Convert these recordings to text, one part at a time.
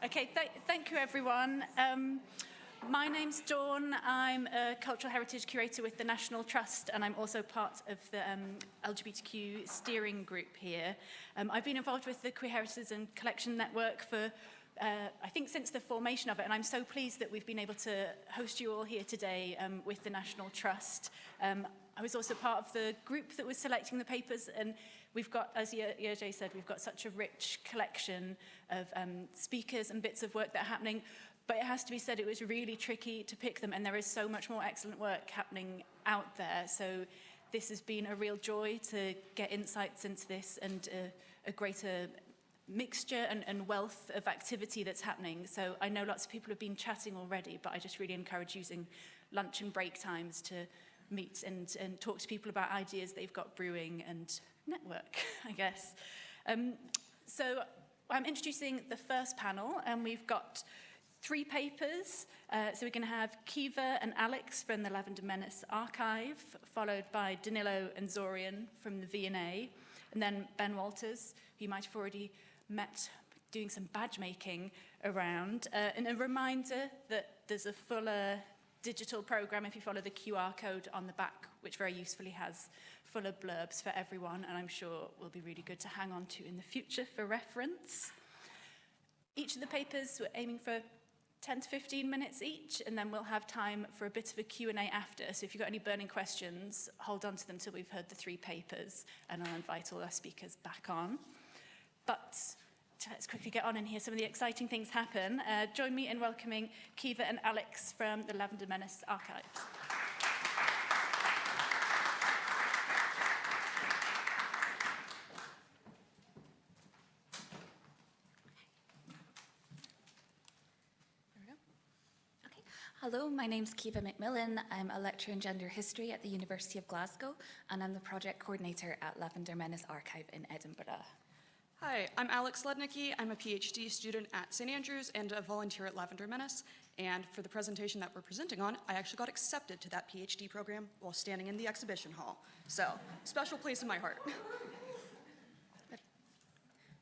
Okay, thank you everyone. My name's Dawn. I'm a cultural heritage curator with the National Trust, and I'm also part of the LGBTQ steering group here. I've been involved with the Queer Heritage and Collection Network for I think since the formation of it, and I'm so pleased that we've been able to host you all here today with the National Trust. I was also part of the group that was selecting the papers, and we've got, as Yerjay said, we've got such a rich collection of speakers and bits of work that are happening, but it has to be said it was really tricky to pick them, and there is so much more excellent work happening out there. So this has been a real joy to get insights into this and a greater mixture and wealth of activity that's happening. So I know lots of people have been chatting already, but I just really encourage using lunch and break times to meet and talk to people about ideas they've got brewing and network, I guess. So I'm introducing the first panel, and we've got 3 papers. So we're going to have Keava and Alex from the Lavender Menace archive, followed by Danilo and Zorian from the V&A, and then Ben Walters, who you might have already met doing some badge making around. And a reminder that there's a fuller digital program if you follow the QR code on the back, which very usefully has fuller blurbs for everyone, and I'm sure will be really good to hang on to in the future for reference. Each of the papers we're aiming for 10 to 15 minutes each, and then we'll have time for a bit of a Q&A after. So if you've got any burning questions, hold on to them till we've heard the 3 papers, and I'll invite all our speakers back on. But let's quickly get on and hear some of the exciting things happen. Join me in welcoming Keava and Alex from the Lavender Menace archive. Hello, my name's Keava McMillan. I'm a lecturer in gender history at the University of Glasgow, and I'm the project coordinator at Lavender Menace Archive in Edinburgh. Hi, I'm Alex Lednicky. I'm a PhD student at St. Andrews and a volunteer at Lavender Menace. And for the presentation that we're presenting on, I actually got accepted to that PhD program while standing in the exhibition hall. So, special place in my heart.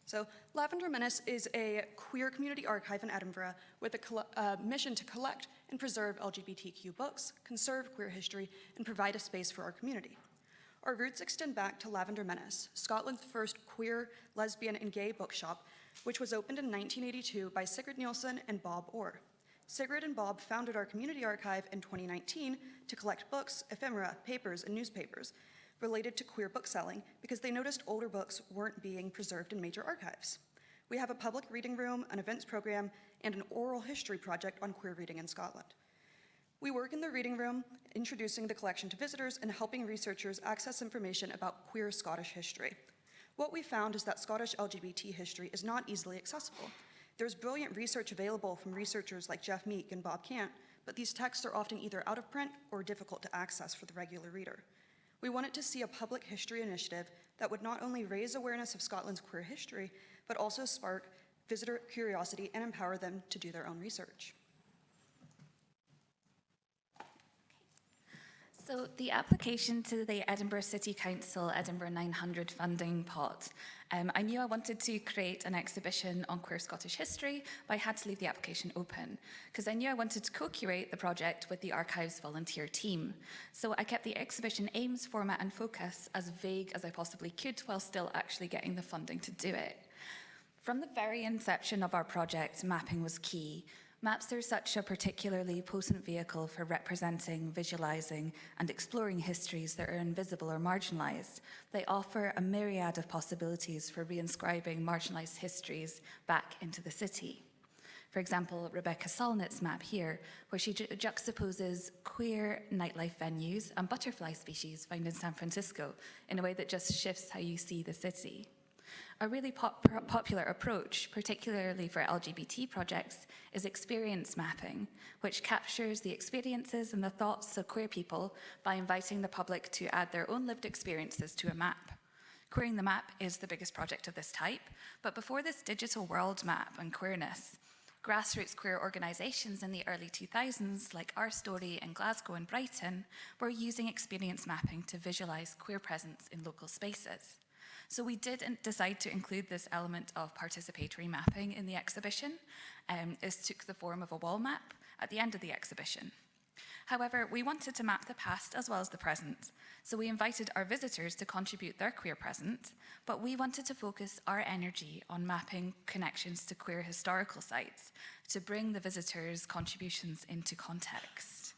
So, Lavender Menace is a queer community archive in Edinburgh with a mission to collect and preserve LGBTQ books, conserve queer history, and provide a space for our community. Our roots extend back to Lavender Menace, Scotland's first queer, lesbian, and gay bookshop, which was opened in 1982 by Sigrid Nielsen and Bob Orr. Sigrid and Bob founded our community archive in 2019 to collect books, ephemera, papers, and newspapers related to queer bookselling because they noticed older books weren't being preserved in major archives. We have a public reading room, an events program, and an oral history project on queer reading in Scotland. We work in the reading room, introducing the collection to visitors and helping researchers access information about queer Scottish history. What we found is that Scottish LGBT history is not easily accessible. There's brilliant research available from researchers like Jeff Meek and Bob Cant, but these texts are often either out of print or difficult to access for the regular reader. We wanted to see a public history initiative that would not only raise awareness of Scotland's queer history, but also spark visitor curiosity and empower them to do their own research. So the application to the Edinburgh City Council Edinburgh 900 funding pot, I knew I wanted to create an exhibition on queer Scottish history, but I had to leave the application open because I knew I wanted to co-curate the project with the archives volunteer team. So I kept the exhibition aims, format and focus as vague as I possibly could while still actually getting the funding to do it. From the very inception of our project, mapping was key. Maps are such a particularly potent vehicle for representing, visualizing, and exploring histories that are invisible or marginalized. They offer a myriad of possibilities for reinscribing marginalized histories back into the city. For example, Rebecca Solnit's map here, where she juxtaposes queer nightlife venues and butterfly species found in San Francisco in a way that just shifts how you see the city. A really popular approach, particularly for LGBT projects, is experience mapping, which captures the experiences and the thoughts of queer people by inviting the public to add their own lived experiences to a map. Queering the Map is the biggest project of this type, but before this digital world map and queerness, grassroots queer organisations in the early 2000s, like Our Story in Glasgow and Brighton, were using experience mapping to visualise queer presence in local spaces. So we did decide to include this element of participatory mapping in the exhibition. This took the form of a wall map at the end of the exhibition. However, we wanted to map the past as well as the present, so we invited our visitors to contribute their queer present, but we wanted to focus our energy on mapping connections to queer historical sites to bring the visitors' contributions into context.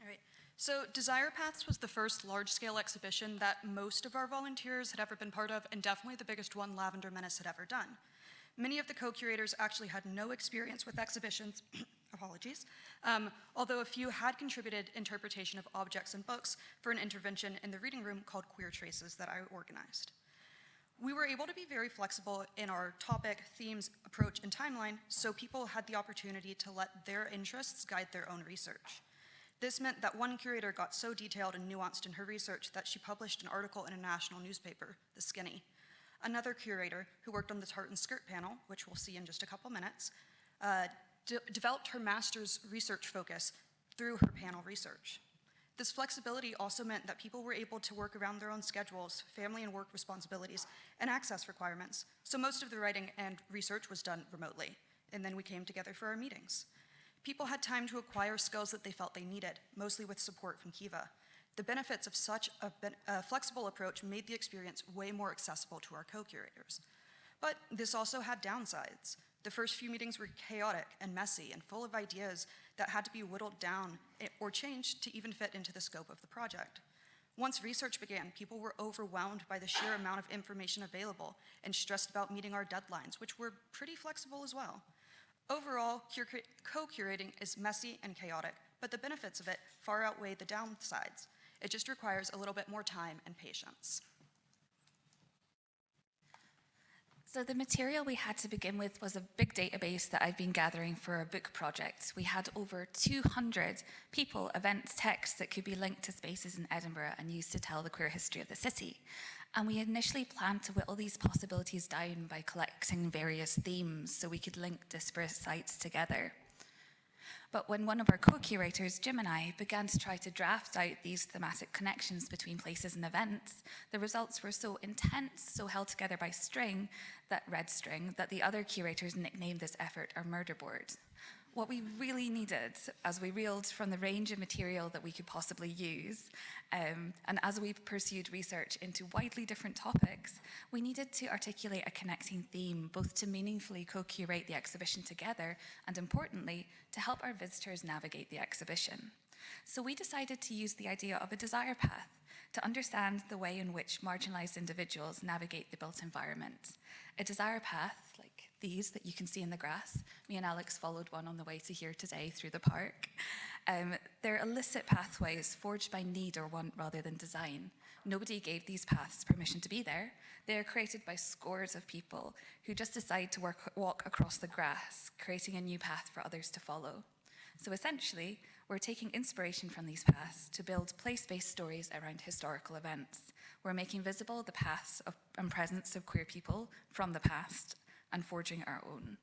All right. So Desire Paths was the first large-scale exhibition that most of our volunteers had ever been part of, and definitely the biggest one Lavender Menace had ever done. Many of the co-curators actually had no experience with exhibitions, apologies, although a few had contributed interpretation of objects and books for an intervention in the reading room called Queer Traces that I organized. We were able to be very flexible in our topic, themes, approach, and timeline, so people had the opportunity to let their interests guide their own research. This meant that one curator got so detailed and nuanced in her research that she published an article in a national newspaper, The Skinny. Another curator, who worked on the tartan skirt panel, which we'll see in just a couple minutes, developed her master's research focus through her panel research. This flexibility also meant that people were able to work around their own schedules, family and work responsibilities, and access requirements, so most of the writing and research was done remotely, and then we came together for our meetings. People had time to acquire skills that they felt they needed, mostly with support from Keava. The benefits of such a flexible approach made the experience way more accessible to our co-curators. But this also had downsides. The first few meetings were chaotic and messy and full of ideas that had to be whittled down or changed to even fit into the scope of the project. Once research began, people were overwhelmed by the sheer amount of information available and stressed about meeting our deadlines, which were pretty flexible as well. Overall, co-curating is messy and chaotic, but the benefits of it far outweigh the downsides. It just requires a little bit more time and patience. So the material we had to begin with was a big database that I've been gathering for a book project. We had over 200 people, events, texts that could be linked to spaces in Edinburgh and used to tell the queer history of the city. And we initially planned to whittle these possibilities down by collecting various themes so we could link disparate sites together. But when one of our co-curators, Jim and I, began to try to draft out these thematic connections between places and events, the results were so intense, so held together by string, that red string, that the other curators nicknamed this effort our murder board. What we really needed, as we reeled from the range of material that we could possibly use, and as we pursued research into widely different topics, we needed to articulate a connecting theme, both to meaningfully co-curate the exhibition together, and importantly, to help our visitors navigate the exhibition. So we decided to use the idea of a desire path to understand the way in which marginalized individuals navigate the built environment. A desire path, like these that you can see in the grass. Me and Alex followed one on the way to here today through the park. They're illicit pathways forged by need or want rather than design. Nobody gave these paths permission to be there. They are created by scores of people who just decide to walk across the grass, creating a new path for others to follow. So essentially, we're taking inspiration from these paths to build place-based stories around historical events. We're making visible the paths and presence of queer people from the past and forging our own.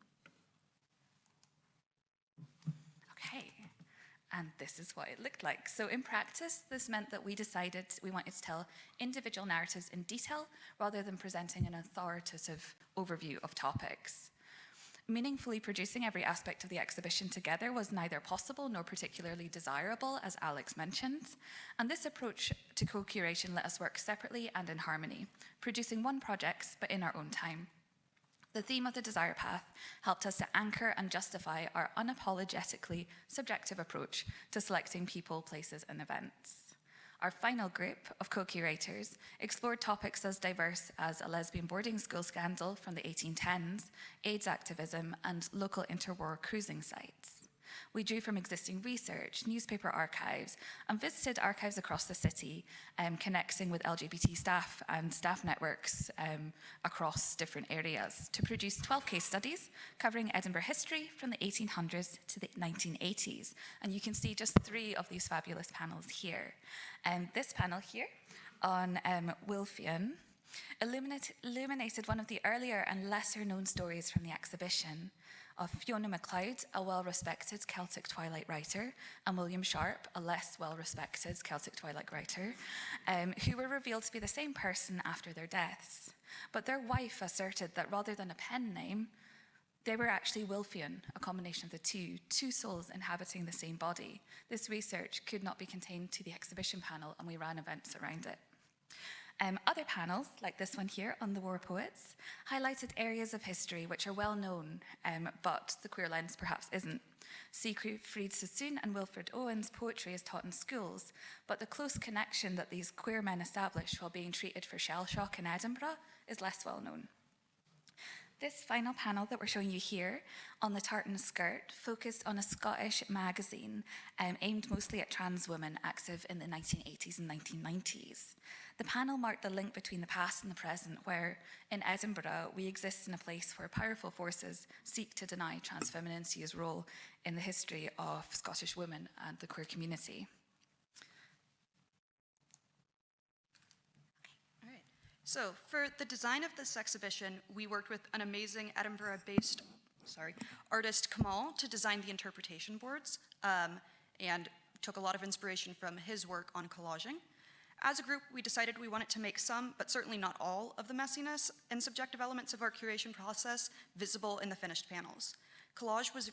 Okay, and this is what it looked like. So in practice, this meant that we decided we wanted to tell individual narratives in detail rather than presenting an authoritative overview of topics. Meaningfully producing every aspect of the exhibition together was neither possible nor particularly desirable, as Alex mentioned, and this approach to co-curation let us work separately and in harmony, producing one project but in our own time. The theme of the Desire Path helped us to anchor and justify our unapologetically subjective approach to selecting people, places, and events. Our final group of co-curators explored topics as diverse as a lesbian boarding school scandal from the 1810s, AIDS activism, and local interwar cruising sites. We drew from existing research, newspaper archives, and visited archives across the city, connecting with LGBT staff and staff networks across different areas to produce 12 case studies covering Edinburgh history from the 1800s to the 1980s. And you can see just 3 of these fabulous panels here. This panel here on Wilfian illuminated one of the earlier and lesser known stories from the exhibition. of Fiona MacLeod, a well-respected Celtic Twilight writer, and William Sharp, a less well-respected Celtic Twilight writer, who were revealed to be the same person after their deaths. But their wife asserted that rather than a pen name, they were actually Wilfian, a combination of the two souls inhabiting the same body. This research could not be contained to the exhibition panel, and we ran events around it. Other panels, like this one here on the war poets, highlighted areas of history which are well known, but the queer lens perhaps isn't. Siegfried Sassoon and Wilfred Owen's poetry is taught in schools, but the close connection that these queer men established while being treated for shell shock in Edinburgh is less well known. This final panel that we're showing you here on the tartan skirt focused on a Scottish magazine aimed mostly at trans women active in the 1980s and 1990s. The panel marked the link between the past and the present, where in Edinburgh we exist in a place where powerful forces seek to deny trans femininity's role in the history of Scottish women and the queer community. So for the design of this exhibition, we worked with an amazing Edinburgh-based artist, Kamal, to design the interpretation boards, and took a lot of inspiration from his work on collaging. As a group, we decided we wanted to make some, but certainly not all, of the messiness and subjective elements of our curation process visible in the finished panels. Collage was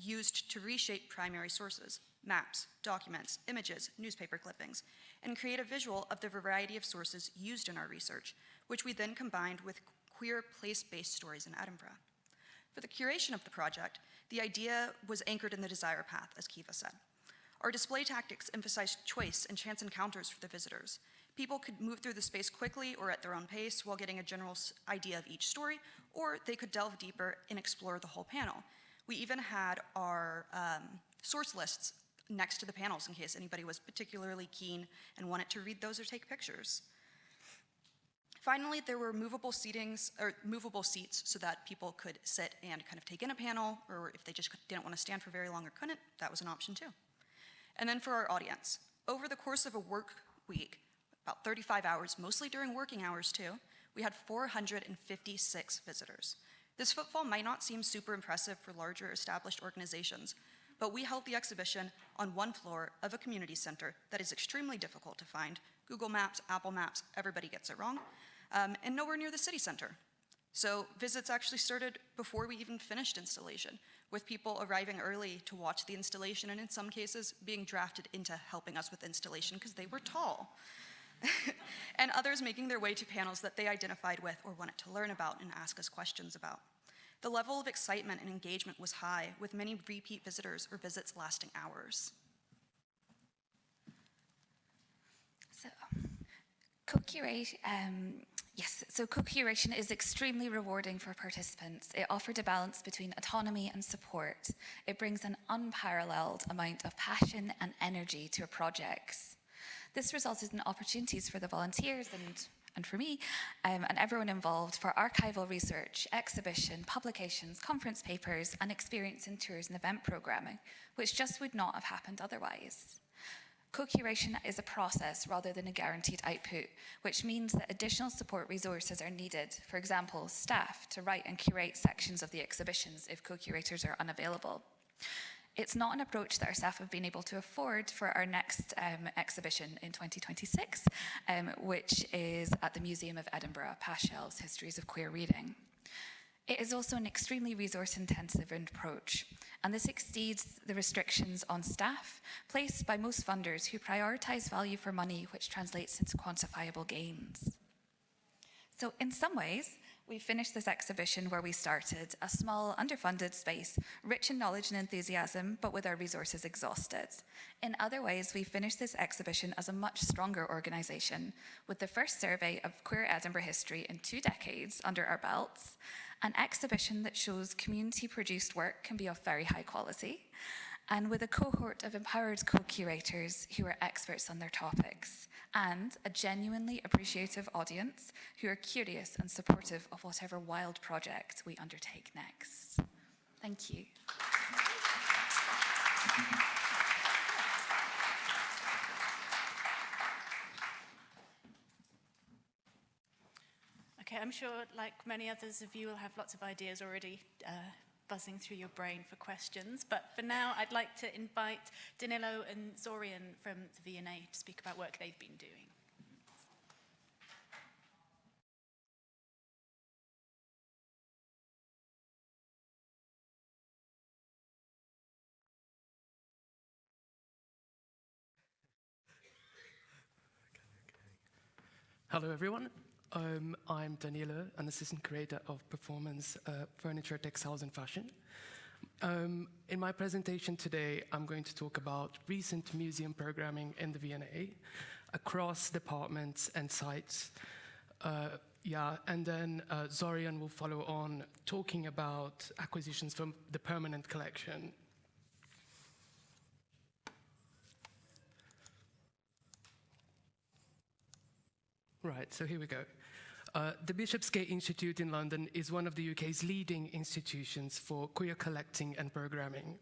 used to reshape primary sources, maps, documents, images, newspaper clippings, and create a visual of the variety of sources used in our research, which we then combined with queer place-based stories in Edinburgh. For the curation of the project, the idea was anchored in the desire path, as Keava said. Our display tactics emphasized choice and chance encounters for the visitors. People could move through the space quickly or at their own pace while getting a general idea of each story, or they could delve deeper and explore the whole panel. We even had our source lists next to the panels in case anybody was particularly keen and wanted to read those or take pictures. Finally, there were movable seats so that people could sit and kind of take in a panel, or if they just didn't want to stand for very long or couldn't, that was an option too. And then for our audience, over the course of a work week, about 35 hours, mostly during working hours too, we had 456 visitors. This footfall might not seem super impressive for larger established organizations, but we held the exhibition on one floor of a community center that is extremely difficult to find. Google Maps, Apple Maps, everybody gets it wrong, and nowhere near the city center. So visits actually started before we even finished installation, with people arriving early to watch the installation, and in some cases being drafted into helping us with installation because they were tall. And others making their way to panels that they identified with or wanted to learn about and ask us questions about. The level of excitement and engagement was high, with many repeat visitors or visits lasting hours. So, co-curation is extremely rewarding for participants. It offered a balance between autonomy and support. It brings an unparalleled amount of passion and energy to our projects. This resulted in opportunities for the volunteers and for me, and everyone involved for archival research, exhibition, publications, conference papers, and experience in tours and event programming, which just would not have happened otherwise. Co-curation is a process rather than a guaranteed output, which means that additional support resources are needed, for example, staff to write and curate sections of the exhibitions if co-curators are unavailable. It's not an approach that our staff have been able to afford for our next exhibition in 2026, which is at the Museum of Edinburgh, Past Shelves, Histories of Queer Reading. It is also an extremely resource-intensive approach, and this exceeds the restrictions on staff placed by most funders who prioritize value for money, which translates into quantifiable gains. So in some ways, we finished this exhibition where we started, a small, underfunded space, rich in knowledge and enthusiasm, but with our resources exhausted. In other ways, we finished this exhibition as a much stronger organization, with the first survey of queer Edinburgh history in 2 decades under our belts, an exhibition that shows community-produced work can be of very high quality, and with a cohort of empowered co-curators who are experts on their topics, and a genuinely appreciative audience who are curious and supportive of whatever wild project we undertake next. Thank you. Okay, I'm sure, like many others of you, will have lots of ideas already buzzing through your brain for questions. But for now, I'd like to invite Danilo and Zorian from the V&A to speak about work they've been doing. Hello, everyone. I'm Danilo, an assistant creator of performance, furniture, textiles, and fashion. In my presentation today, I'm going to talk about recent museum programming in the V&A across departments and sites. And then Zorian will follow on talking about acquisitions from the permanent collection. Right, so here we go. The Bishopsgate Institute in London is one of the UK's leading institutions for queer collecting and programming.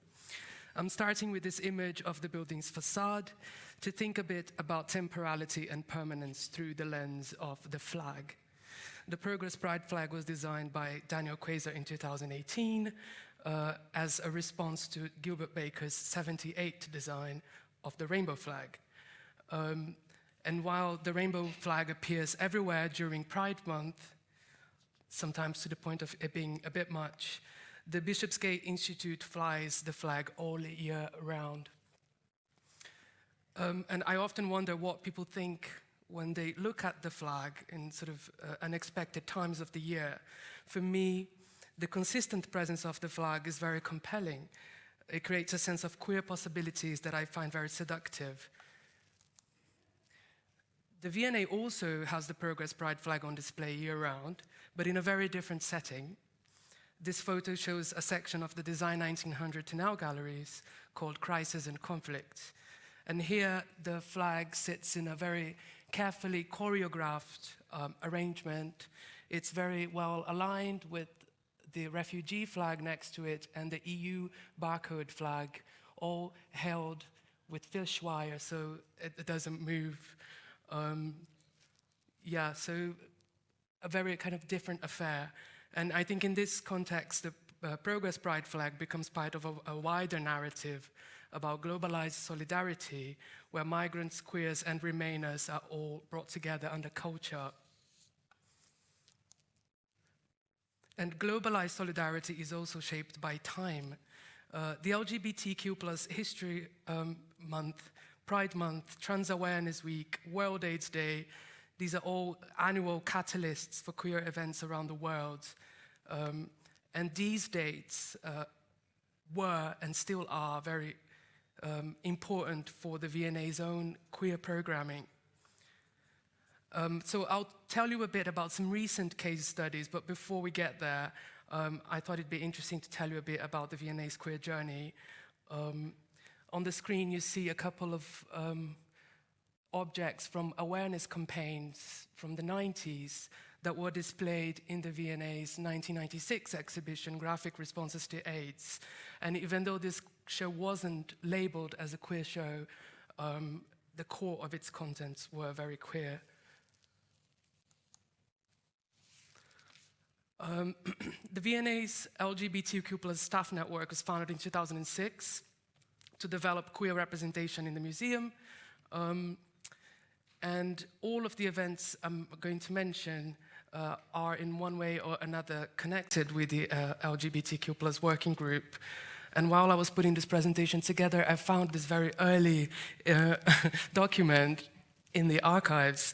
I'm starting with this image of the building's facade to think a bit about temporality and permanence through the lens of the flag. The Progress Pride flag was designed by Daniel Quasar in 2018 as a response to Gilbert Baker's '78 design of the rainbow flag. And while the rainbow flag appears everywhere during Pride Month, sometimes to the point of it being a bit much, the Bishopsgate Institute flies the flag all year round. And I often wonder what people think when they look at the flag in sort of unexpected times of the year. For me, the consistent presence of the flag is very compelling. It creates a sense of queer possibilities that I find very seductive. The V&A also has the Progress Pride flag on display year-round, but in a very different setting. This photo shows a section of the Design 1900 to Now galleries called Crisis and Conflict. And here, the flag sits in a very carefully choreographed arrangement. It's very well aligned with the refugee flag next to it and the EU barcode flag, all held with fish wire so it doesn't move. So a very kind of different affair. And I think in this context, the Progress Pride flag becomes part of a wider narrative about globalized solidarity, where migrants, queers, and remainers are all brought together under culture. And globalized solidarity is also shaped by time. The LGBTQ plus History Month, Pride Month, Trans Awareness Week, World AIDS Day, these are all annual catalysts for queer events around the world. And these dates were and still are very important for the V&A's own queer programming. So I'll tell you a bit about some recent case studies, but before we get there, I thought it'd be interesting to tell you a bit about the V&A's queer journey. On the screen, you see a couple of objects from awareness campaigns from the 90s that were displayed in the V&A's 1996 exhibition, Graphic Responses to AIDS. And even though this show wasn't labeled as a queer show, the core of its contents were very queer. The V&A's LGBTQ plus staff network was founded in 2006 to develop queer representation in the museum. And all of the events I'm going to mention are in one way or another connected with the LGBTQ plus working group. And while I was putting this presentation together, I found this very early document in the archives.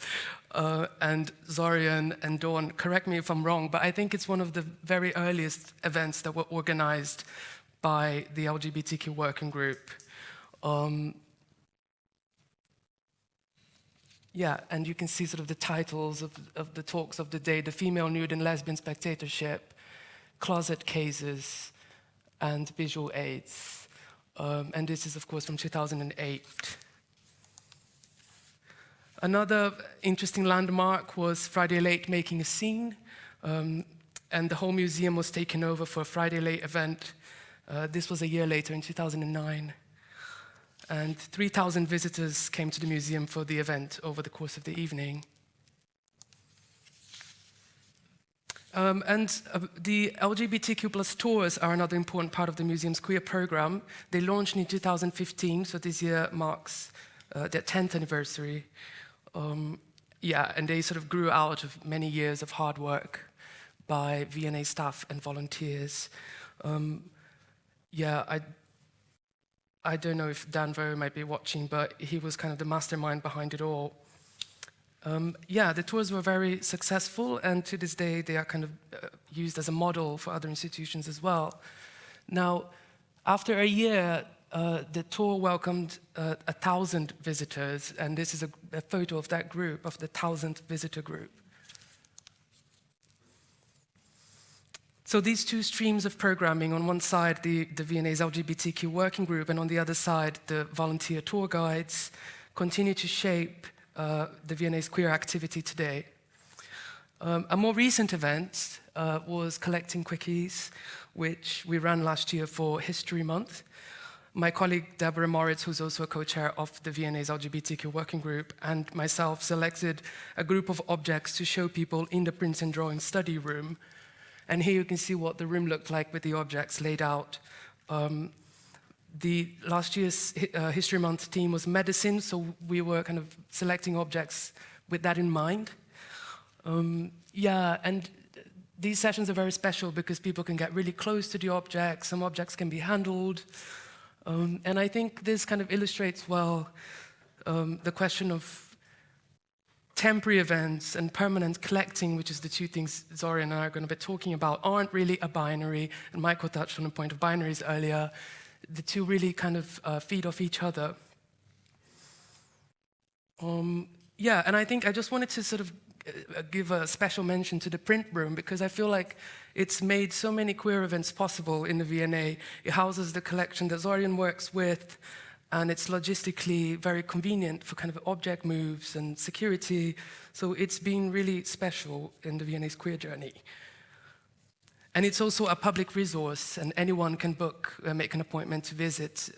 And Zorian and Dawn, correct me if I'm wrong, but I think it's one of the very earliest events that were organized by the LGBTQ working group. And you can see sort of the titles of the talks of the day: the female nude and lesbian spectatorship, closet cases, and visual aids. And this is, of course, from 2008. Another interesting landmark was Friday Late Making a Scene, and the whole museum was taken over for a Friday Late event. This was a year later, in 2009. And 3,000 visitors came to the museum for the event over the course of the evening. The LGBTQ plus tours are another important part of the museum's queer program. They launched in 2015, so this year marks their 10th anniversary. And they sort of grew out of many years of hard work by V&A staff and volunteers. I don't know if Danilo might be watching, but he was kind of the mastermind behind it all. The tours were very successful, and to this day they are kind of used as a model for other institutions as well. Now, after a year, the tour welcomed 1,000 visitors, and this is a photo of that group, of the 1,000th visitor group. So these two streams of programming, on one side the V&A's LGBTQ working group, and on the other side the volunteer tour guides, continue to shape the V&A's queer activity today. A more recent event was collecting quickies, which we ran last year for History Month. My colleague Deborah Moritz, who's also a co-chair of the V&A's LGBTQ working group, and myself selected a group of objects to show people in the print and drawing study room. And here you can see what the room looked like with the objects laid out. The last year's History Month theme was medicine, so we were kind of selecting objects with that in mind. And these sessions are very special because people can get really close to the objects. Some objects can be handled. And I think this kind of illustrates well the question of temporary events and permanent collecting, which is the two things Zorian and I are going to be talking about, aren't really a binary. And Michael touched on the point of binaries earlier. The two really kind of feed off each other. And I think I just wanted to sort of give a special mention to the print room, because I feel like it's made so many queer events possible in the V&A. It houses the collection that Zorian works with, and it's logistically very convenient for kind of object moves and security. So it's been really special in the V&A's queer journey. And it's also a public resource, and anyone can book, make an appointment to visit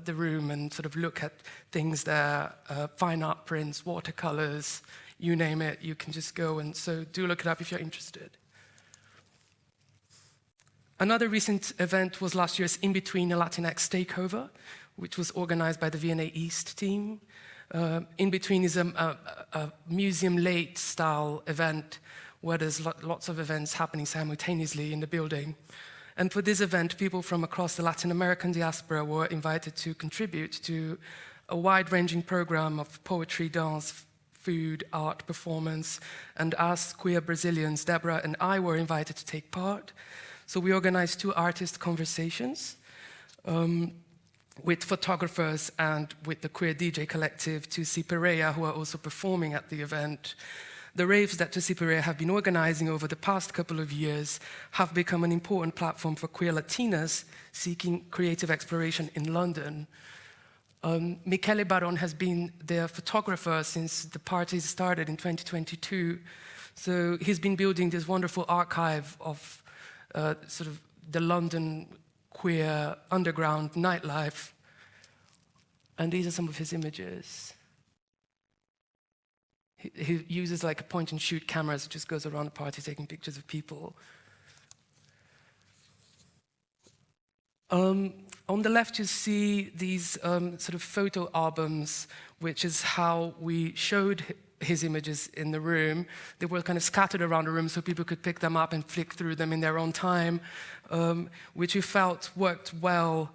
the room and sort of look at things there, fine art prints, watercolors, you name it, you can just go, and so do look it up if you're interested. Another recent event was last year's In Between a Latinx Takeover, which was organized by the V&A East team. In Between is a museum late style event where there's lots of events happening simultaneously in the building. And for this event, people from across the Latin American diaspora were invited to contribute to a wide-ranging program of poetry, dance, food, art, performance, and us queer Brazilians, Deborah and I, were invited to take part. So we organized 2 artist conversations with photographers and with the queer DJ collective Tusi Pereira, who are also performing at the event. The raves that Tusi Pereira have been organizing over the past couple of years have become an important platform for queer Latinas seeking creative exploration in London. Michele Baron has been their photographer since the parties started in 2022. So he's been building this wonderful archive of sort of the London queer underground nightlife. And these are some of his images. He uses like a point and shoot cameras, just goes around the party taking pictures of people. On the left, you see these sort of photo albums, which is how we showed his images in the room. They were kind of scattered around the room so people could pick them up and flick through them in their own time, which we felt worked well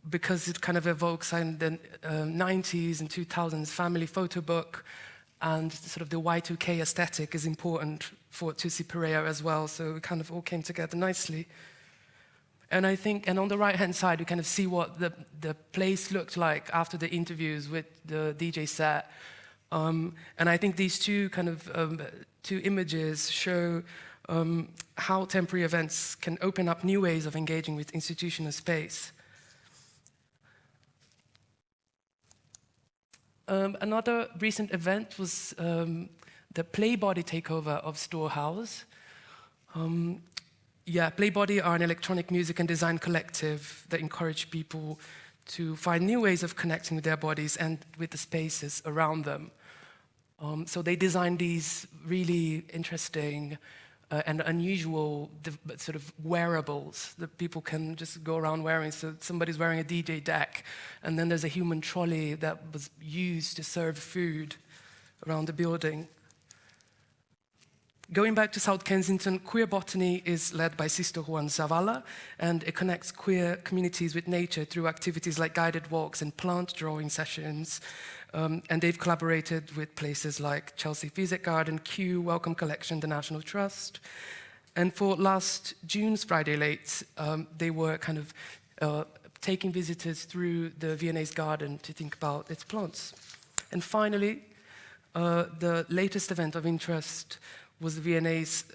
because it kind of evokes the 90s and 2000s family photo book, and sort of the Y2K aesthetic is important for Tusi Pereira as well, so it kind of all came together nicely. And I think, and on the right-hand side, you kind of see what the place looked like after the interviews with the DJ set. And I think these two kind of two images show how temporary events can open up new ways of engaging with institutional space. Another recent event was the Playbody takeover of Storehouse. Playbody are an electronic music and design collective that encourage people to find new ways of connecting with their bodies and with the spaces around them. So they designed these really interesting and unusual sort of wearables that people can just go around wearing. So somebody's wearing a DJ deck, and then there's a human trolley that was used to serve food around the building. Going back to South Kensington, Queer Botany is led by Sister Juan Zavala, and it connects queer communities with nature through activities like guided walks and plant drawing sessions. And they've collaborated with places like Chelsea Physic Garden, Q, Welcome Collection, the National Trust. And for last June's Friday Late, they were kind of taking visitors through the V&A's garden to think about its plants. And finally, the latest event of interest was the V&A's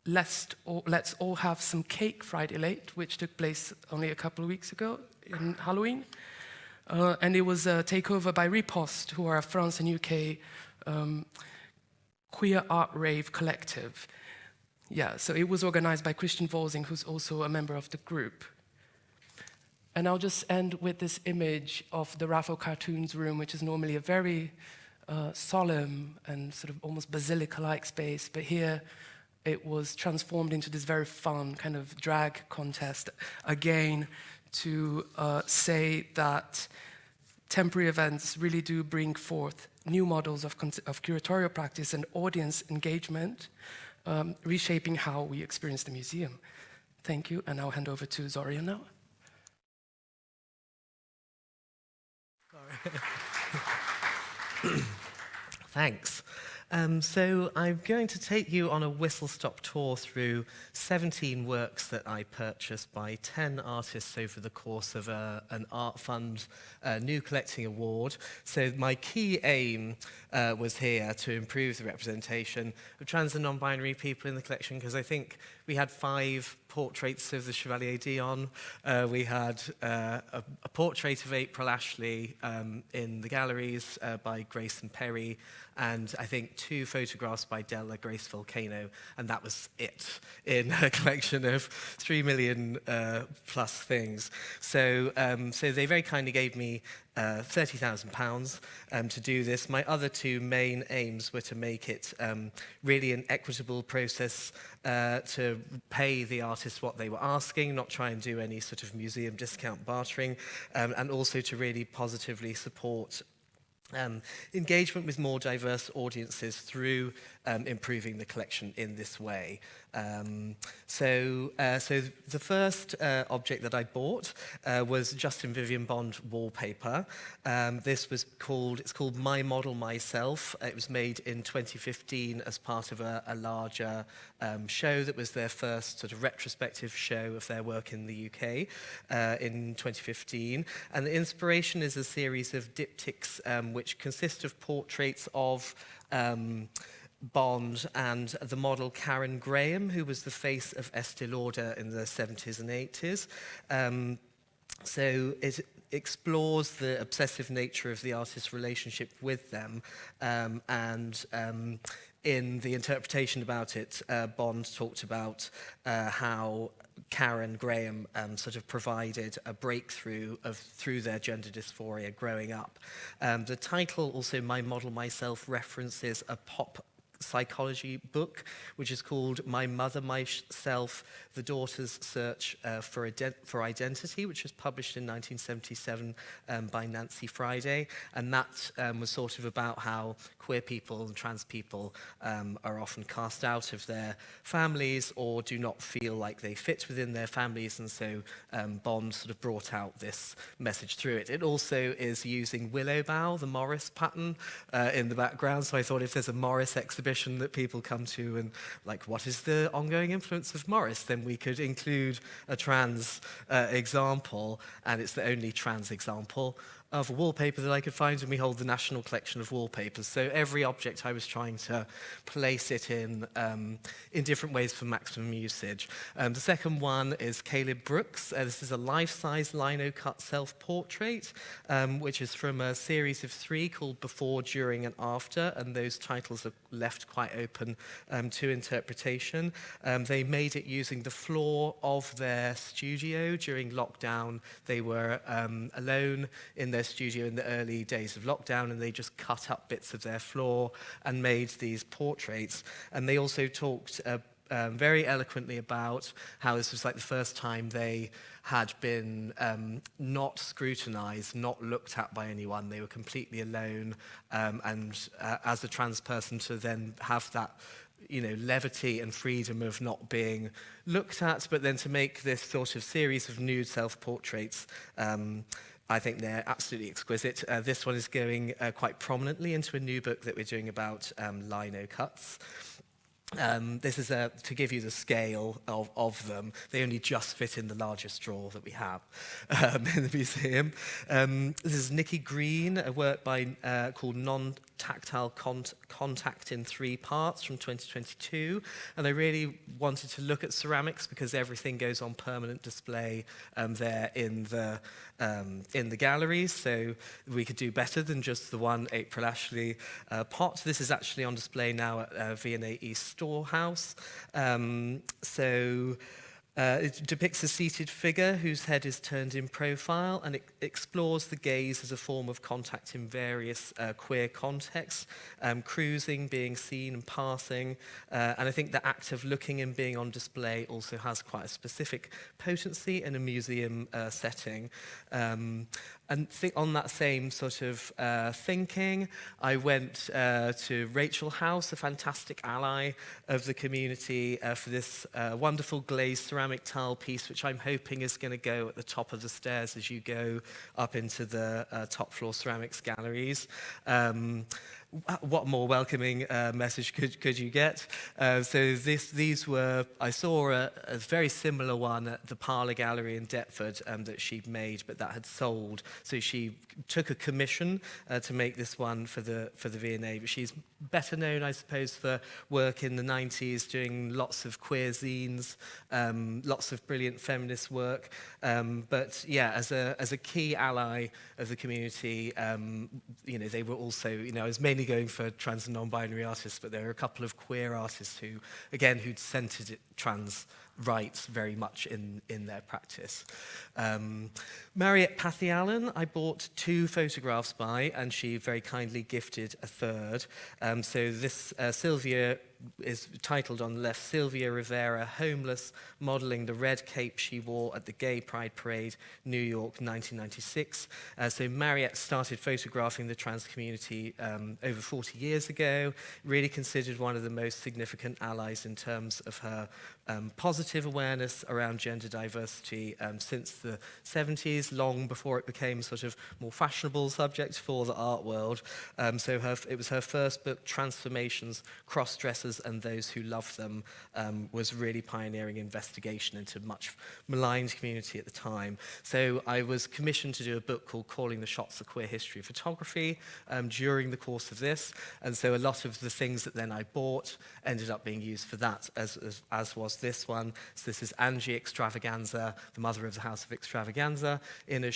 Let's All Have Some Cake Friday Late, which took place only a couple of weeks ago in Halloween. And it was a takeover by Riposte, who are a France and UK queer art rave collective. Yeah, so it was organized by Christian Volsing, who's also a member of the group. And I'll just end with this image of the Raphael Cartoons room, which is normally a very solemn and sort of almost basilica-like space, but here it was transformed into this very fun kind of drag contest, again, to say that temporary events really do bring forth new models of curatorial practice and audience engagement, reshaping how we experience the museum. Thank you, and I'll hand over to Zorian now. Sorry. Thanks. So I'm going to take you on a whistle-stop tour through 17 works that I purchased by 10 artists over the course of an Art Fund New Collecting Award. So my key aim was here to improve the representation of trans and non-binary people in the collection, because I think we had 5 portraits of the Chevalier Dion. We had a portrait of April Ashley in the galleries by Grace and Perry, and I think 2 photographs by Della Grace Volcano, and that was it in a collection of 3 million plus things. So they very kindly gave me £30,000 to do this. My other 2 main aims were to make it really an equitable process to pay the artists what they were asking, not try and do any sort of museum discount bartering, and also to really positively support engagement with more diverse audiences through improving the collection in this way. So the first object that I bought was Justin Vivian Bond wallpaper. It's called My Model Myself. It was made in 2015 as part of a larger show that was their first sort of retrospective show of their work in the UK in 2015. And the inspiration is a series of diptychs which consist of portraits of Bond and the model Karen Graham, who was the face of Estee Lauder in the 70s and 80s. So it explores the obsessive nature of the artist's relationship with them, and in the interpretation about it, Bond talked about how Karen Graham sort of provided a breakthrough through their gender dysphoria growing up. The title, also My Model Myself, references a pop psychology book, which is called My Mother, Myself, The Daughter's Search for Identity, which was published in 1977 by Nancy Friday. And that was sort of about how queer people and trans people are often cast out of their families or do not feel like they fit within their families. And so Bond sort of brought out this message through it. It also is using Willow Bough, the Morris pattern, in the background. So I thought if there's a Morris exhibition that people come to and like, what is the ongoing influence of Morris, then we could include a trans example, and it's the only trans example of a wallpaper that I could find, and we hold the National Collection of Wallpapers. So every object I was trying to place it in different ways for maximum usage. The second one is Caleb Brooks. This is a life-size lino-cut self-portrait, which is from a series of 3 called Before, During, and After, and those titles are left quite open to interpretation. They made it using the floor of their studio during lockdown. They were alone in their their studio in the early days of lockdown, and they just cut up bits of their floor and made these portraits. And they also talked very eloquently about how this was like the first time they had been not scrutinized, not looked at by anyone. They were completely alone, and as a trans person to then have that, you know, levity and freedom of not being looked at, but then to make this sort of series of nude self-portraits, I think they're absolutely exquisite. This one is going quite prominently into a new book that we're doing about lino cuts. This is to give you the scale of them. They only just fit in the largest drawer that we have in the museum. This is Nicky Green, a work by called Non-Tactile Contact in 3 Parts from 2022. And I really wanted to look at ceramics because everything goes on permanent display there in the galleries. So we could do better than just the one April Ashley pot. This is actually on display now at V&A East Storehouse. It depicts a seated figure whose head is turned in profile, and it explores the gaze as a form of contact in various queer contexts, cruising, being seen and passing. And I think the act of looking and being on display also has quite a specific potency in a museum setting. And on that same sort of thinking, I went to Rachel House, a fantastic ally of the community, for this wonderful glazed ceramic tile piece, which I'm hoping is going to go at the top of the stairs as you go up into the top floor ceramics galleries. What more welcoming message could you get? These were, I saw a very similar one at the Parlour Gallery in Deptford that she'd made, but that had sold. So she took a commission to make this one for the V&A, but she's better known, I suppose, for work in the 90s, doing lots of queer zines, lots of brilliant feminist work. But yeah, as a key ally of the community, you know, they were also, you know, I was mainly going for trans and non-binary artists, but there are a couple of queer artists who'd centered trans rights very much in their practice. Mariette Pathy Allen, I bought 2 photographs by, and she very kindly gifted a third. So this Sylvia is titled on the left, Sylvia Rivera, homeless, modelling the red cape she wore at the Gay Pride Parade, New York, 1996. So Mariette started photographing the trans community over 40 years ago, really considered one of the most significant allies in terms of her positive awareness around gender diversity since the 70s, long before it became sort of more fashionable subject for the art world. It was her first book, Transformations, Cross-Dressers and Those Who Love Them, was really pioneering investigation into much maligned community at the time. So I was commissioned to do a book called Calling the Shots: A Queer History of Photography during the course of this. And so a lot of the things that then I bought ended up being used for that, as was this one. So this is Angie Extravaganza, the mother of the House of Extravaganza, in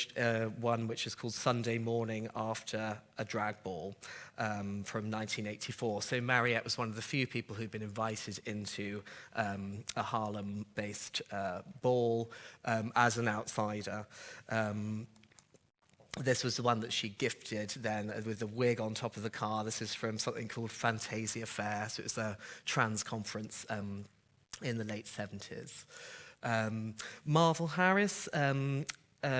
one which is called Sunday Morning After a Drag Ball from 1984. So Mariette was one of the few people who'd been invited into a Harlem-based ball as an outsider. This was the one that she gifted then with the wig on top of the car. This is from something called Fantasia Fair. So it was a trans conference in the late 70s. Marvel Harris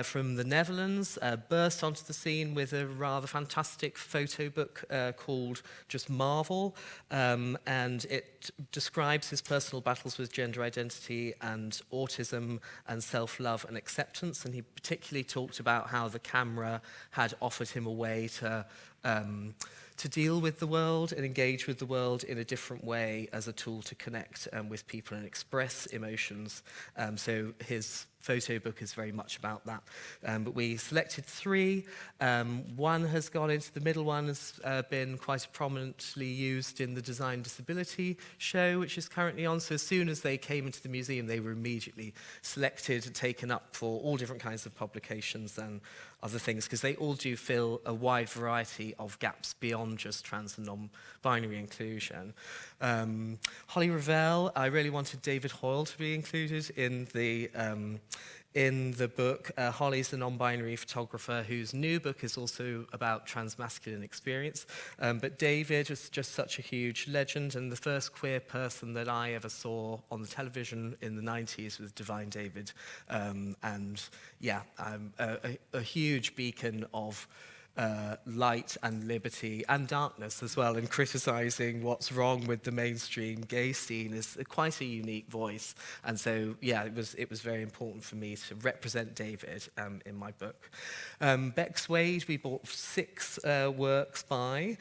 from the Netherlands burst onto the scene with a rather fantastic photo book called just Marvel, and it describes his personal battles with gender identity and autism and self-love and acceptance, and he particularly talked about how the camera had offered him a way to deal with the world and engage with the world in a different way as a tool to connect with people and express emotions. So his photo book is very much about that. But we selected 3. One has gone into the middle one, has been quite prominently used in the Design Disability show, which is currently on. So as soon as they came into the museum, they were immediately selected and taken up for all different kinds of publications and other things, because they all do fill a wide variety of gaps beyond just trans and non-binary inclusion. Holly Revell, I really wanted David Hoyle to be included in the in the book. Holly's a non-binary photographer whose new book is also about transmasculine experience. But David was just such a huge legend, and the first queer person that I ever saw on the television in the 90s was Divine David. And yeah, a huge beacon of light and liberty and darkness as well, and criticising what's wrong with the mainstream gay scene is quite a unique voice. And so, yeah, it was very important for me to represent David in my book. Bex Wade, we bought 6 works by,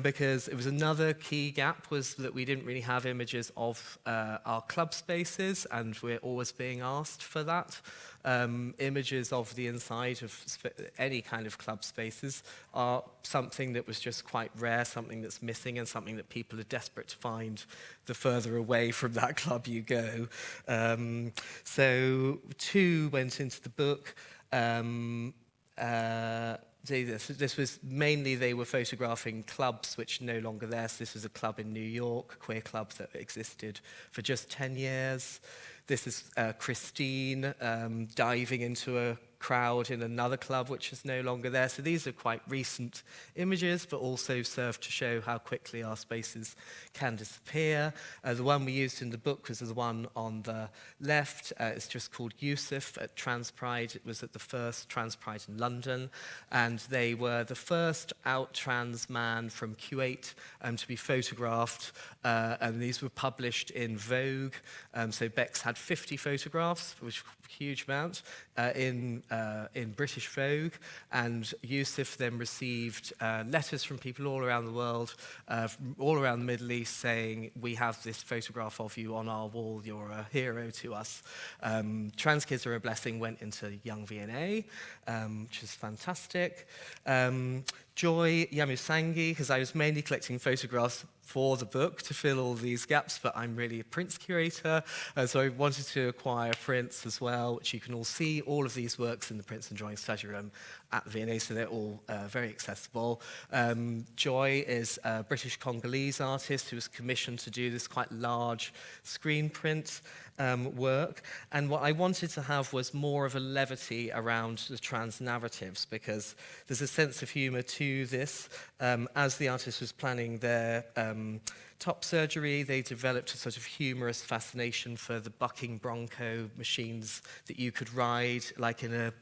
because it was another key gap was that we didn't really have images of our club spaces, and we're always being asked for that. Images of the inside of any kind of club spaces are something that was just quite rare, something that's missing, and something that people are desperate to find the further away from that club you go. So 2 went into the book. This was mainly, they were photographing clubs which are no longer there. So this was a club in New York, a queer club that existed for just 10 years. This is Christine diving into a crowd in another club which is no longer there. So these are quite recent images, but also serve to show how quickly our spaces can disappear. The one we used in the book was the one on the left. It's just called Yusuf at Trans Pride. It was at the first Trans Pride in London, and they were the first out trans man from Kuwait to be photographed, and these were published in Vogue. So Bex had 50 photographs, which was a huge amount, in British Vogue, and Yusuf then received letters from people all around the world, all around the Middle East, saying, we have this photograph of you on our wall, you're a hero to us. Trans Kids Are a Blessing went into Young V&A, which is fantastic. Joy Yamusangi, because I was mainly collecting photographs for the book to fill all these gaps, but I'm really a prints curator, so I wanted to acquire prints as well, which you can all see, all of these works in the Prints and Drawing Study Room at the V&A, so they're all very accessible. Joy is a British Congolese artist who was commissioned to do this quite large screen print work, and what I wanted to have was more of a levity around the trans narratives, because there's a sense of humour to this. As the artist was planning their top surgery, they developed a sort of humorous fascination for the bucking bronco machines that you could ride, like in a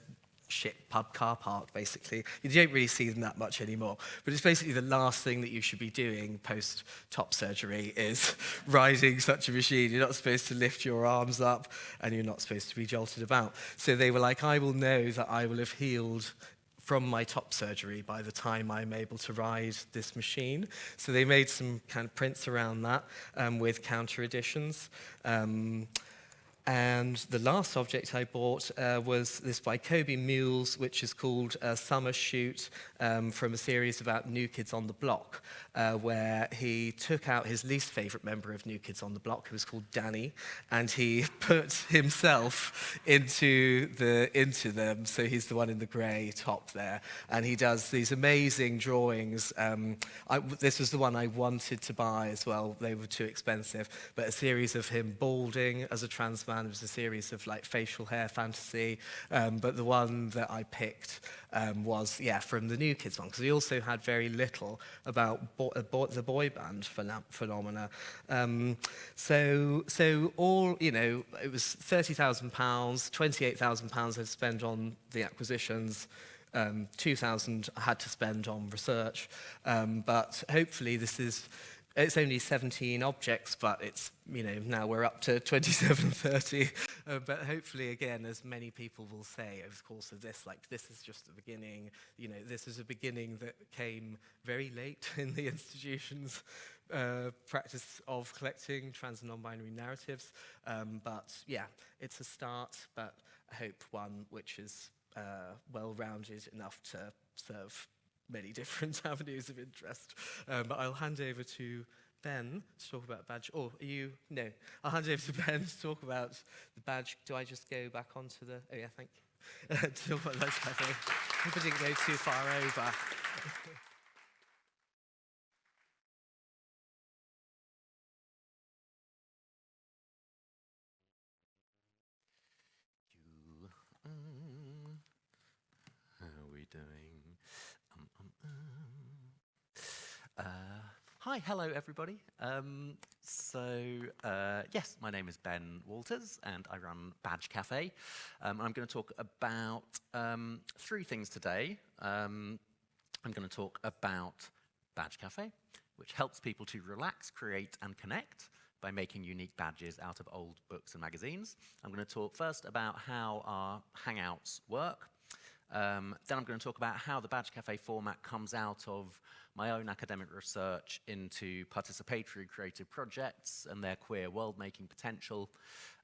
shit pub car park, basically. You don't really see them that much anymore, but it's basically the last thing that you should be doing post top surgery is riding such a machine. You're not supposed to lift your arms up, and you're not supposed to be jolted about. So they were like, I will know that I will have healed from my top surgery by the time I'm able to ride this machine. So they made some kind of prints around that with counter editions. And the last object I bought was this by Kobe Mules, which is called Summer Shoot, from a series about New Kids on the Block, where he took out his least favourite member of New Kids on the Block, who was called Danny, and he put himself into them. So he's the one in the grey top there, and he does these amazing drawings. This was the one I wanted to buy as well. They were too expensive, but a series of him balding as a trans man. It was a series of like facial hair fantasy, but the one that I picked was, yeah, from the New Kids one, because he also had very little about the boy band phenomena. So all, you know, it was £30,000, £28,000 I'd spend on the acquisitions, 2,000 I had to spend on research, but hopefully it's only 17 objects, but it's, you know, now we're up to 27, 30. But hopefully, again, as many people will say over the course of this, like, this is just the beginning. You know, this is a beginning that came very late in the institution's practice of collecting trans and non-binary narratives. But yeah, it's a start, but I hope one which is well-rounded enough to serve many different avenues of interest. But I'll hand over to Ben to talk about badge. Or are you? No. I'll hand over to Ben to talk about the badge. Do I just go back onto the... Oh, yeah, thank you. To talk about those kind of things. Hope I didn't go too far over. doing? Hi, hello everybody. Yes, my name is Ben Walters and I run Badge Cafe. I'm going to talk about 3 things today. I'm going to talk about Badge Cafe, which helps people to relax, create and connect by making unique badges out of old books and magazines. I'm going to talk first about how our Hangouts work. Then I'm going to talk about how the Badge Cafe format comes out of my own academic research into participatory creative projects and their queer world-making potential.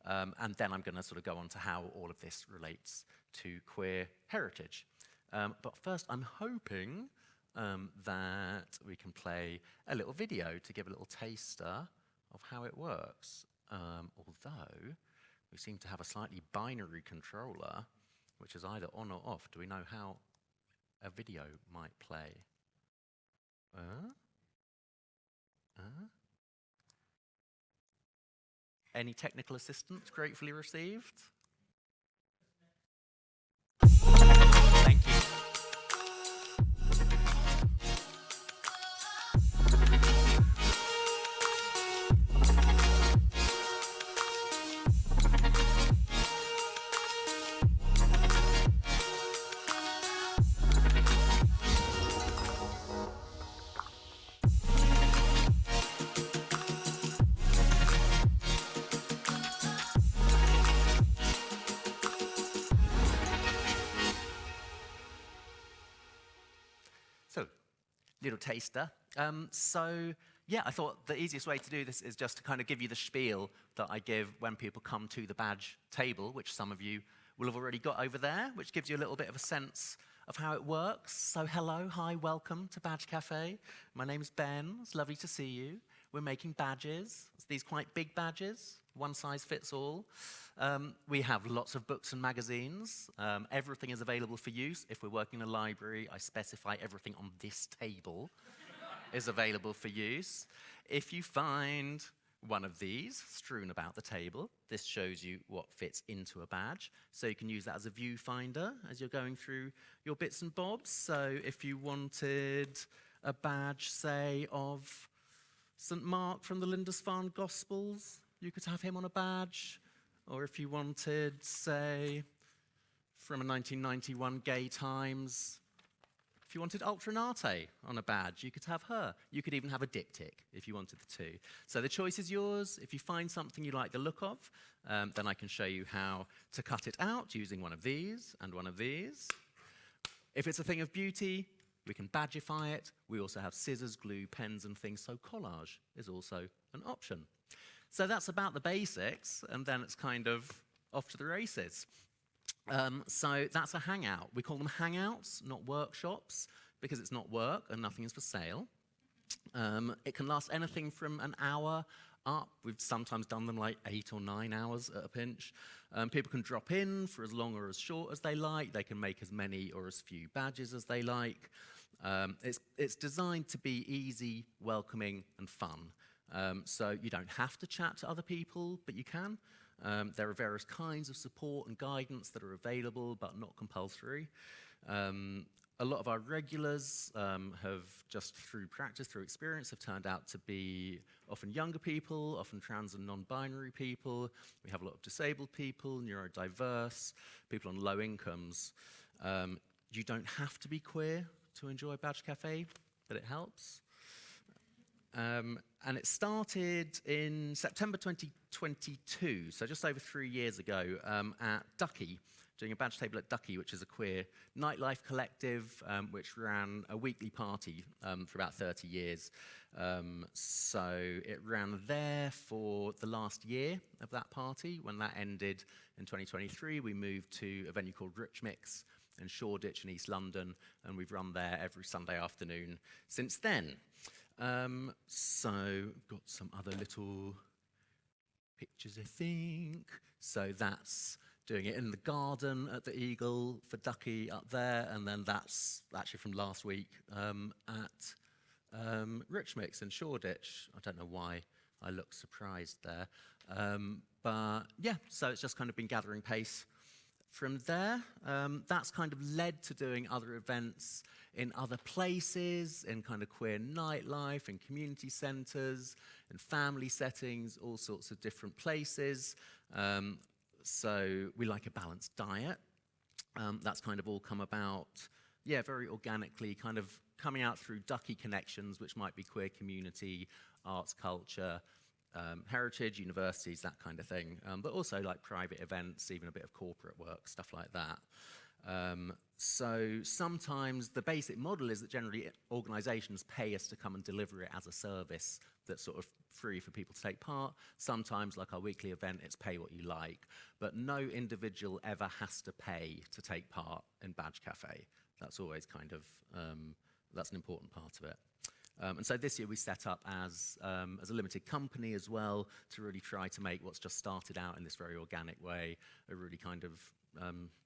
And then I'm going to sort of go on to how all of this relates to queer heritage. But first, I'm hoping that we can play a little video to give a little taster of how it works. Although, we seem to have a slightly binary controller, which is either on or off. Do we know how a video might play? Any technical assistance gratefully received? Thank you. Little taster. Yeah, I thought the easiest way to do this is just to kind of give you the spiel that I give when people come to the badge table, which some of you will have already got over there, which gives you a little bit of a sense of how it works. So hello, hi, welcome to Badge Cafe. My name's Ben, it's lovely to see you. We're making badges. It's these quite big badges, one size fits all. We have lots of books and magazines. Everything is available for use. If we're working in a library, I specify everything on this table is available for use. If you find one of these strewn about the table, this shows you what fits into a badge. So you can use that as a viewfinder as you're going through your bits and bobs. So if you wanted a badge, say, of St. Mark from the Lindisfarne Gospels, you could have him on a badge. Or if you wanted, say, from a 1991 Gay Times, if you wanted Ultranate on a badge, you could have her. You could even have a diptych if you wanted the two. So the choice is yours. If you find something you like the look of, then I can show you how to cut it out using one of these and one of these. If it's a thing of beauty, we can badgeify it. We also have scissors, glue, pens, and things, so collage is also an option. So that's about the basics, and then it's kind of off to the races. So that's a hangout. We call them hangouts, not workshops, because it's not work and nothing is for sale. It can last anything from an hour up. We've sometimes done them like 8 or 9 hours at a pinch. People can drop in for as long or as short as they like. They can make as many or as few badges as they like. It's designed to be easy, welcoming, and fun. So you don't have to chat to other people, but you can. There are various kinds of support and guidance that are available, but not compulsory. A lot of our regulars have, just through practice, through experience, have turned out to be often younger people, often trans and non-binary people. We have a lot of disabled people, neurodiverse, people on low incomes. You don't have to be queer to enjoy Badge Cafe, but it helps. And it started in September 2022, so just over 3 years ago, at Ducky, doing a badge table at Ducky, which is a queer nightlife collective, which ran a weekly party for about 30 years. So it ran there for the last year of that party. When that ended in 2023, we moved to a venue called Rich Mix in Shoreditch in East London, and we've run there every Sunday afternoon since then. So got some other little pictures, I think. So that's doing it in the garden at the Eagle for Ducky up there, and then that's actually from last week at Rich Mix in Shoreditch. I don't know why I look surprised there. But yeah, so it's just kind of been gathering pace from there, that's kind of led to doing other events in other places, in kind of queer nightlife, in community centres, in family settings, all sorts of different places. So we like a balanced diet. That's kind of all come about, yeah, very organically, kind of coming out through Ducky connections, which might be queer community, arts, culture, heritage, universities, that kind of thing, but also like private events, even a bit of corporate work, stuff like that. So sometimes the basic model is that generally organisations pay us to come and deliver it as a service that's sort of free for people to take part. Sometimes, like our weekly event, it's pay what you like, but no individual ever has to pay to take part in Badge Cafe. That's always kind of, that's an important part of it. And so this year we set up as a limited company as well to really try to make what's just started out in this very organic way a really kind of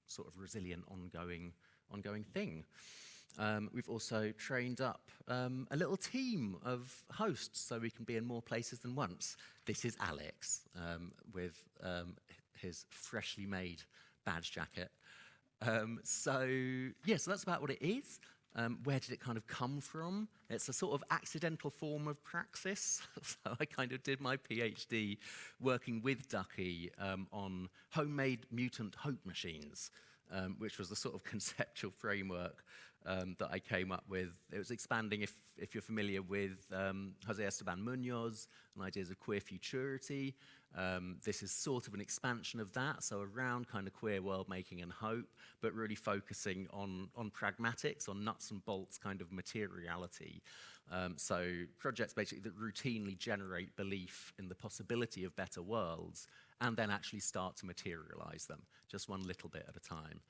sort of resilient, ongoing thing. We've also trained up a little team of hosts so we can be in more places than once. This is Alex with his freshly made badge jacket. So that's about what it is. Where did it kind of come from? It's a sort of accidental form of praxis. So I kind of did my PhD working with Ducky on homemade mutant hope machines, which was the sort of conceptual framework that I came up with. It was expanding, if you're familiar with Jose Esteban Munoz and ideas of queer futurity. This is sort of an expansion of that, so around kind of queer world making and hope, but really focusing on pragmatics, on nuts and bolts kind of materiality. So projects basically that routinely generate belief in the possibility of better worlds and then actually start to materialize them, just one little bit at a time.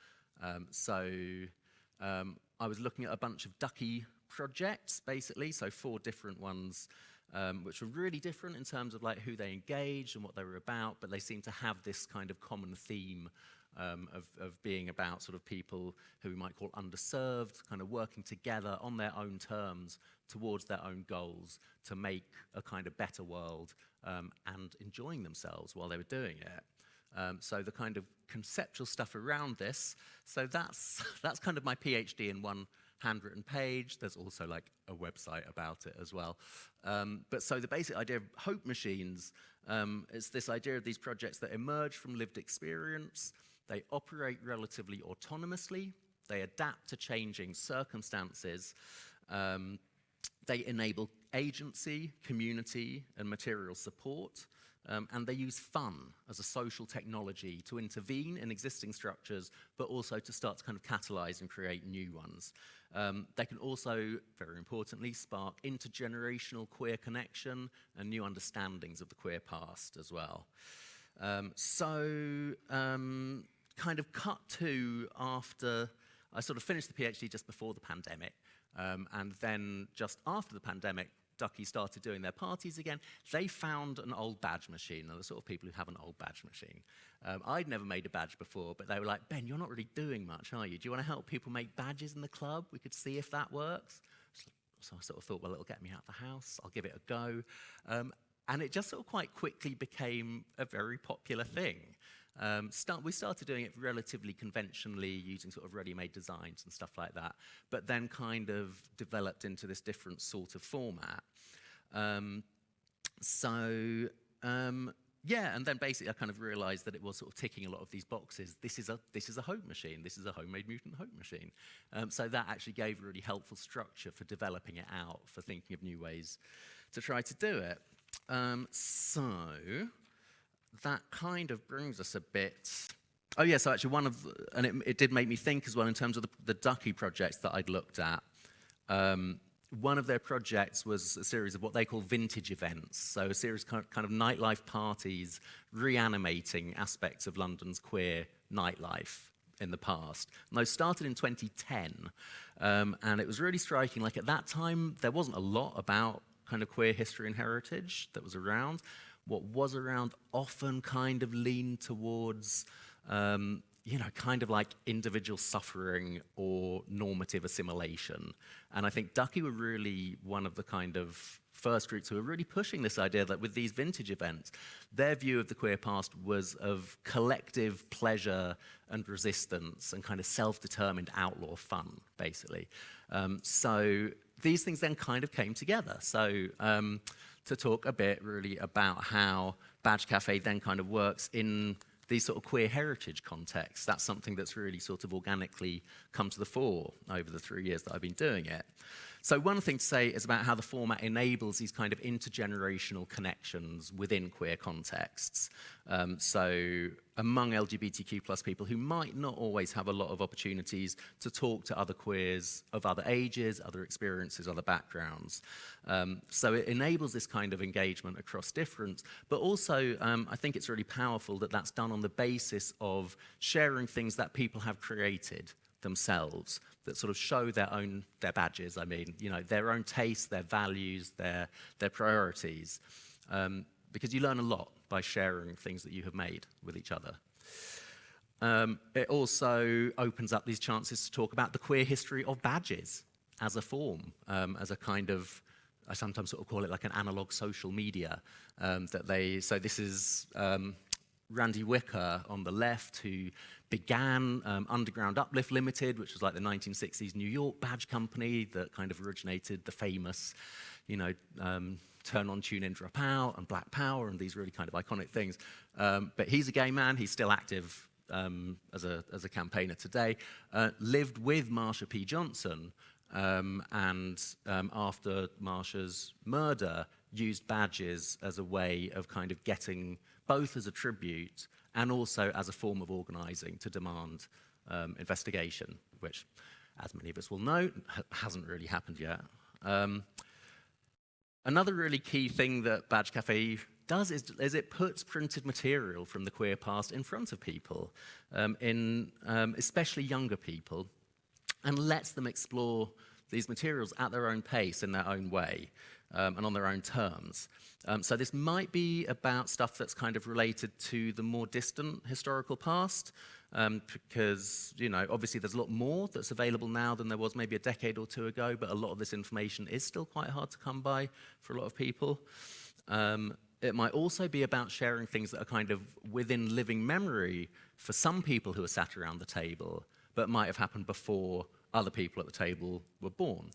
I was looking at a bunch of Ducky projects, basically, so 4 different ones, which were really different in terms of like who they engaged and what they were about, but they seem to have this kind of common theme of being about sort of people who we might call underserved, kind of working together on their own terms towards their own goals to make a kind of better world and enjoying themselves while they were doing it. So the kind of conceptual stuff around this, so that's kind of my PhD in one handwritten page. There's also like a website about it as well. But so the basic idea of hope machines is this idea of these projects that emerge from lived experience. They operate relatively autonomously. They adapt to changing circumstances. They enable agency, community, and material support. And they use fun as a social technology to intervene in existing structures, but also to start to kind of catalyze and create new ones. They can also, very importantly, spark intergenerational queer connection and new understandings of the queer past as well. Kind of cut to after I sort of finished the PhD just before the pandemic, and then just after the pandemic, Ducky started doing their parties again. They found an old badge machine. They're the sort of people who have an old badge machine. I'd never made a badge before, but they were like, Ben, you're not really doing much, are you? Do you want to help people make badges in the club? We could see if that works. So I sort of thought, well, it'll get me out of the house. I'll give it a go. And it just sort of quite quickly became a very popular thing. We started doing it relatively conventionally, using sort of ready-made designs and stuff like that, but then kind of developed into this different sort of format. And then basically I kind of realized that it was sort of ticking a lot of these boxes. This is a hope machine. This is a homemade mutant hope machine. So that actually gave a really helpful structure for developing it out, for thinking of new ways to try to do it. That kind of brings us a bit. Oh yeah, so actually it did make me think as well in terms of the Ducky projects that I'd looked at. One of their projects was a series of what they call vintage events, so a series of kind of nightlife parties reanimating aspects of London's queer nightlife in the past. And those started in 2010, and it was really striking. Like at that time, there wasn't a lot about kind of queer history and heritage that was around. What was around often kind of leaned towards, kind of like individual suffering or normative assimilation. And I think Ducky were really one of the kind of first groups who were really pushing this idea that with these vintage events, their view of the queer past was of collective pleasure and resistance and kind of self-determined outlaw fun, basically. So these things then kind of came together. So to talk a bit really about how Badge Cafe then kind of works in these sort of queer heritage contexts. That's something that's really sort of organically come to the fore over the 3 years that I've been doing it. So one thing to say is about how the format enables these kind of intergenerational connections within queer contexts. So among LGBTQ plus people who might not always have a lot of opportunities to talk to other queers of other ages, other experiences, other backgrounds. So it enables this kind of engagement across difference, but also I think it's really powerful that that's done on the basis of sharing things that people have created themselves that sort of show their badges, I mean, you know, their own tastes, their values, their priorities, because you learn a lot by sharing things that you have made with each other. It also opens up these chances to talk about the queer history of badges as a form, as a kind of, I sometimes sort of call it like an analog social media, so this is Randy Wicker on the left, who began Underground Uplift Limited, which was like the 1960s New York badge company that kind of originated the famous, you know, Turn On, Tune In, Drop Out, and Black Power, and these really kind of iconic things. But he's a gay man. He's still active as a campaigner today. Lived with Marsha P. Johnson, and after Marsha's murder, used badges as a way of kind of getting, both as a tribute and also as a form of organizing to demand investigation, which, as many of us will know, hasn't really happened yet. Another really key thing that Badge Cafe does is it puts printed material from the queer past in front of people, especially younger people, and lets them explore these materials at their own pace, in their own way, and on their own terms. So this might be about stuff that's kind of related to the more distant historical past, because, you know, obviously there's a lot more that's available now than there was maybe a decade or two ago, but a lot of this information is still quite hard to come by for a lot of people. It might also be about sharing things that are kind of within living memory for some people who are sat around the table, but might have happened before other people at the table were born.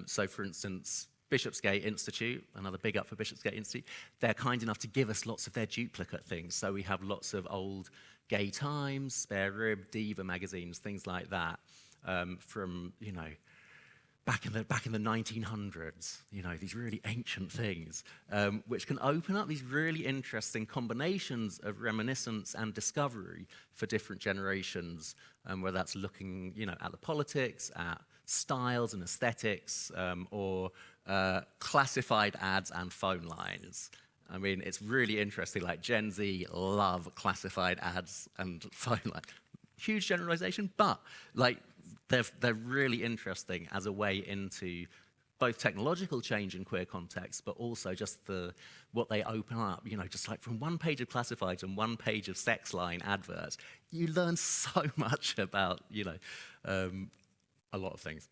So, for instance, Bishopsgate Institute, another big up for Bishopsgate Institute, they're kind enough to give us lots of their duplicate things. So we have lots of old Gay Times, Spare Rib, Diva magazines, things like that, from, you know, back in the 1900s, you know, these really ancient things, which can open up these really interesting combinations of reminiscence and discovery for different generations, whether that's looking, you know, at the politics, at styles and aesthetics, or classified ads and phone lines. I mean, it's really interesting, like Gen Z love classified ads and phone lines. Huge generalization, but like they're really interesting as a way into both technological change in queer contexts, but also just what they open up, you know, just like from one page of classifieds and one page of sex line adverts, you learn so much about, you know, a lot of things.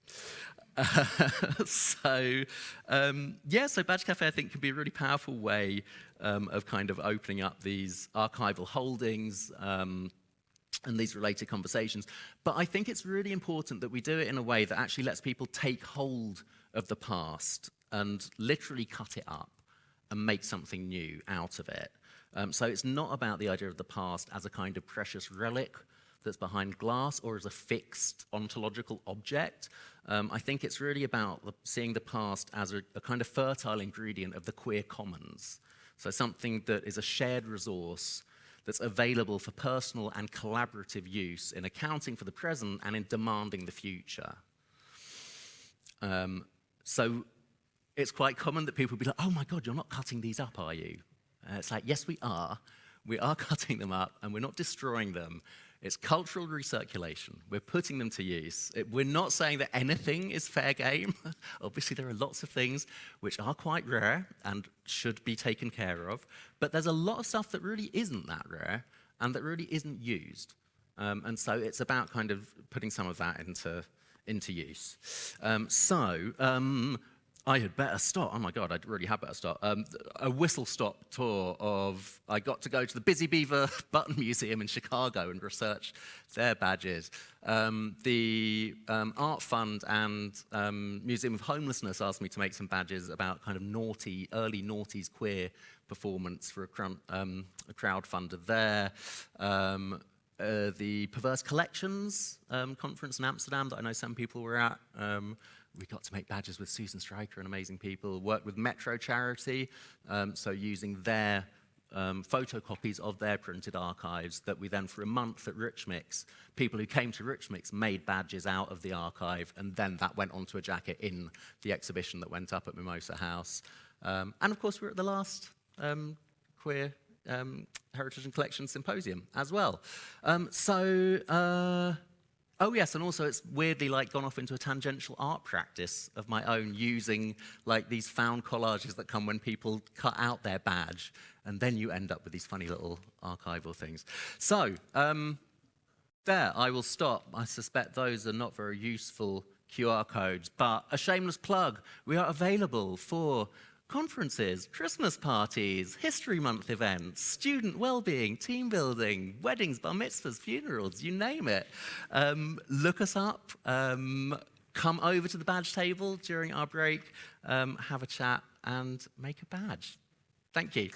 So Badge Cafe, I think, can be a really powerful way of kind of opening up these archival holdings and these related conversations. But I think it's really important that we do it in a way that actually lets people take hold of the past and literally cut it up and make something new out of it. So it's not about the idea of the past as a kind of precious relic that's behind glass or as a fixed ontological object. I think it's really about seeing the past as a kind of fertile ingredient of the queer commons. So something that is a shared resource that's available for personal and collaborative use in accounting for the present and in demanding the future. So it's quite common that people will be like, oh my God, you're not cutting these up, are you? It's like, yes, we are. We are cutting them up and we're not destroying them. It's cultural recirculation. We're putting them to use. We're not saying that anything is fair game. Obviously, there are lots of things which are quite rare and should be taken care of. But there's a lot of stuff that really isn't that rare and that really isn't used. And so it's about kind of putting some of that into use. I had better stop. Oh my God, I really had better stop. A whistle-stop tour of, I got to go to the Busy Beaver Button Museum in Chicago and research their badges. The Art Fund and Museum of Homelessness asked me to make some badges about kind of naughty, early noughties queer performance for a crowdfunder there. The Perverse Collections conference in Amsterdam that I know some people were at. We got to make badges with Susan Stryker and amazing people. Worked with Metro Charity, so using their photocopies of their printed archives that we then, for a month at Rich Mix, people who came to Rich Mix made badges out of the archive, and then that went onto a jacket in the exhibition that went up at Mimosa House. And of course, we're at the last queer Heritage and Collection Symposium as well. Oh yes, and also it's weirdly like gone off into a tangential art practice of my own, using like these found collages that come when people cut out their badge, and then you end up with these funny little archival things. So, there, I will stop. I suspect those are not very useful QR codes, but a shameless plug, we are available for conferences, Christmas parties, History Month events, student well-being, team building, weddings, bar mitzvahs, funerals, you name it. Look us up, come over to the badge table during our break, have a chat and make a badge. Thank you.